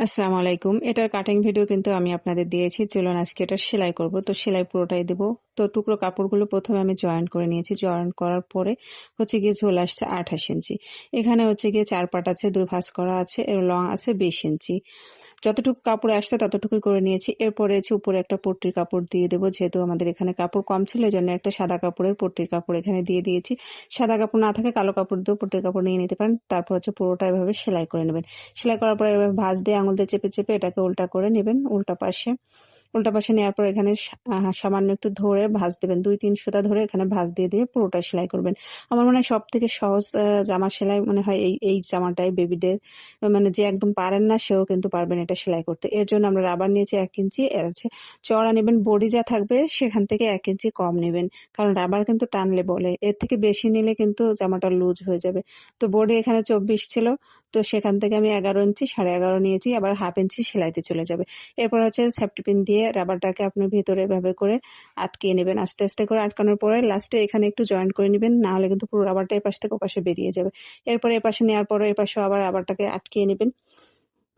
আসসালামু আলাইকুম। এটার কাটিং ভিডিও কিন্তু আমি আপনাদের দিয়েছি। চলুন আজকে এটা সেলাই করব। তো সেলাই পুরোটাই দেব। তো টুকরো কাপড়গুলো ১ম এ আমি জয়েন করে নিয়েছি। জয়েন করার পরে হচ্ছে গিয়ে চলে আসছে ২৮ ইঞ্চি। এখানে হচ্ছে গিয়ে ৪ পাট আছে, ২ ভাঁজ করা আছে, এর লং আছে ২০ ইঞ্চি। যতটুকু কাপড়ে আসছে ততটুকুই করে নিয়েছি। এরপরে হচ্ছে উপরে একটা পট্টির কাপড় দিয়ে দেব। যেহেতু আমাদের এখানে কাপড় কম ছিল এজন্য একটা সাদা কাপড়ের পট্টির কাপড় এখানে দিয়ে দিয়েছি। সাদা কাপড় না থাকে কালো কাপড় দিয়েও পট্টির কাপড় নিয়ে নিতে পারেন। তারপর হচ্ছে পুরোটা এভাবে সেলাই করে নেবেন। সেলাই করার পরে এভাবে ভাঁজ দিয়ে আঙুল দিয়ে চেপে, চেপে এটাকে উল্টা করে নেবেন উল্টা পাশে। উল্টা পাশে নেওয়ার পর এখানে সামান্য একটু ধরে ভাঁজ দিবেন। ২-৩ সুতা ধরে এখানে ভাঁজ দিয়ে, দিয়ে পুরোটা সেলাই করবেন। আমার মনে হয় সবথেকে সহজ জামা সেলাই মনে হয় এই জামাটাই বেবিদের। মানে যে একদম পারেন না সেও কিন্তু পারবেন এটা সেলাই করতে। এর জন্য আমরা রাবার নিয়েছি ১ ইঞ্চি। এর হচ্ছে চওড়া নিবেন, বডি যা থাকবে সেখান থেকে ১ ইঞ্চি কম নিবেন। কারণ রাবার কিন্তু টানলে বলে। এর থেকে বেশি নিলে কিন্তু জামাটা লুজ হয়ে যাবে। তো বডি এখানে ২৪ ছিল। তো সেখান থেকে আমি ১১ ইঞ্চি ১.৫ নিয়েছি। আবার ১/২ ইঞ্চি সেলাইতে চলে যাবে। এরপর হচ্ছে সেফটি পিন দিয়ে রাবারটাকে আপনি ভেতরে এভাবে করে আটকিয়ে নেবেন। আস্তে, আস্তে করে আটকানোর পরে লাস্টে এখানে একটু জয়েন করে নিবেন। না হলে কিন্তু পুরো রাবারটা এপাশ থেকে ওপাশে বেরিয়ে যাবে। এরপরে এপাশে নেওয়ার পরে এপাশেও আবার রাবারটাকে আটকিয়ে নিবেন।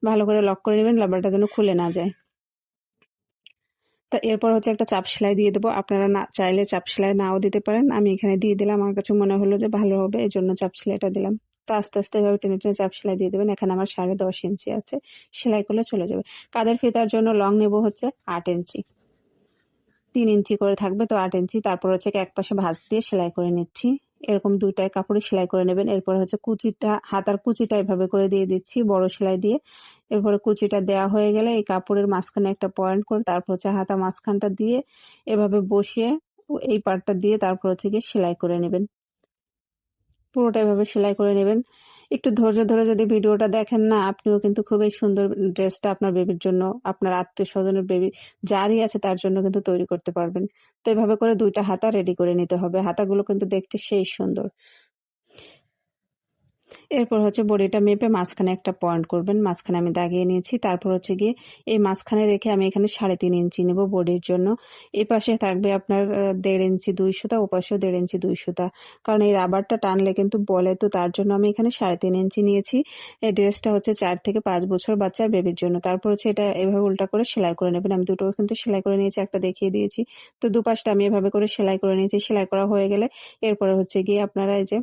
ভালো করে লক করে নিবেন রাবারটা যেন খুলে না যায়। তো এরপর হচ্ছে একটা চাপ সেলাই দিয়ে দেবো। আপনারা না চাইলে চাপ সেলাই নাও দিতে পারেন। আমি এখানে দিয়ে দিলাম। আমার কাছে মনে হলো যে ভালো হবে এজন্য চাপ সেলাইটা দিলাম। তো আস্তে, আস্তে এভাবে টেনে, টেনে চাপ সেলাই দিয়ে দিবেন। এখানে আমার ১০.৫ ইঞ্চি আছে। সেলাই করলে চলে যাবে। কাঁধের ফিতার জন্য লং নেব হচ্ছে ৮ ইঞ্চি। ৩ ইঞ্চি করে থাকবে তো ৮ ইঞ্চি। তারপর হচ্ছে একপাশে ভাঁজ দিয়ে সেলাই করে নিচ্ছি। এরকম ২ টায় কাপড়ে সেলাই করে নেবেন। এরপর হচ্ছে কুচিটা হাতার কুচিটা এভাবে করে দিয়ে দিচ্ছি বড় সেলাই দিয়ে। এরপরে কুচিটা দেওয়া হয়ে গেলে এই কাপড়ের মাঝখানে একটা পয়েন্ট করে তারপর হচ্ছে হাতা মাঝখানটা দিয়ে এভাবে বসিয়ে এই পার্টটা দিয়ে তারপর হচ্ছে গিয়ে সেলাই করে নেবেন। পুরোটা এভাবে সেলাই করে নেবেন। একটু ধৈর্য ধরে যদি ভিডিওটা দেখেন না, আপনিও কিন্তু খুবই সুন্দর ড্রেসটা আপনার বেবির জন্য, আপনার আত্মীয়স্বজনের বেবি যারই আছে তার জন্য কিন্তু তৈরি করতে পারবেন। তো এভাবে করে ২ টা হাতা রেডি করে নিতে হবে। হাতাগুলো কিন্তু দেখতে সেই সুন্দর। এরপর হচ্ছে বডিটা মেপে মাঝখানে একটা পয়েন্ট করবেন। মাঝখানে আমি দাগিয়ে নিয়েছি। তারপর হচ্ছে গিয়ে এই মাঝখানে রেখে আমি এখানে ৩.৫ ইঞ্চি নেব বডির জন্য। এপাশে থাকবে আপনার ১.৫ ইঞ্চি ২ সুতা, ওপাশেও ১.৫ ইঞ্চি ২ সুতা। কারণ এই রাবারটা টানলে কিন্তু বলে, তো তার জন্য আমি এখানে ৩.৫ ইঞ্চি নিয়েছি। এই ড্রেসটা হচ্ছে ৪ থেকে ৫ বছর বাচ্চার বেবির জন্য। তারপর হচ্ছে এটা এভাবে উল্টা করে সেলাই করে নেবেন। আমি দুটোও কিন্তু সেলাই করে নিয়েছি, একটা দেখিয়ে দিয়েছি। তো দুপাশটা আমি এভাবে করে সেলাই করে নিয়েছি। সেলাই করা হয়ে গেলে এরপরে হচ্ছে গিয়ে আপনারা এই যে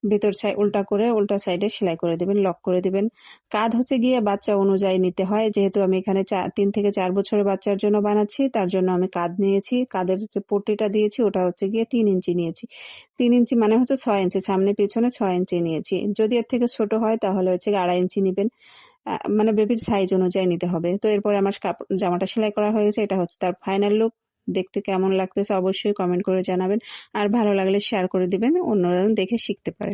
ভেতর উল্টা করে উল্টা সাইডে সেলাই করে দিবেন, লক করে দিবেন। কাঁধ হচ্ছে গিয়ে বাচ্চা অনুযায়ী নিতে হয়। যেহেতু আমি এখানে ৩ থেকে ৪ বছরের বাচ্চার জন্য বানাচ্ছি, তার জন্য আমি কাঁধ নিয়েছি। কাঁধের যে পট্টিটা দিয়েছি ওটা হচ্ছে গিয়ে ৩ ইঞ্চি নিয়েছি। ৩ ইঞ্চি মানে হচ্ছে ৬ ইঞ্চি, সামনে পেছনে ৬ ইঞ্চি নিয়েছি। যদি এর থেকে ছোট হয় তাহলে হচ্ছে গিয়ে ২.৫ ইঞ্চি নিবেন। মানে বেবির সাইজ অনুযায়ী নিতে হবে। তো এরপরে আমার জামাটা সেলাই করা হয়ে গেছে। এটা হচ্ছে তার ফাইনাল লুক। দেখতে কেমন লাগতেছে অবশ্যই কমেন্ট করে জানাবেন। আর ভালো লাগলে শেয়ার করে দিবেন, অন্যরা দেখে শিখতে পারে।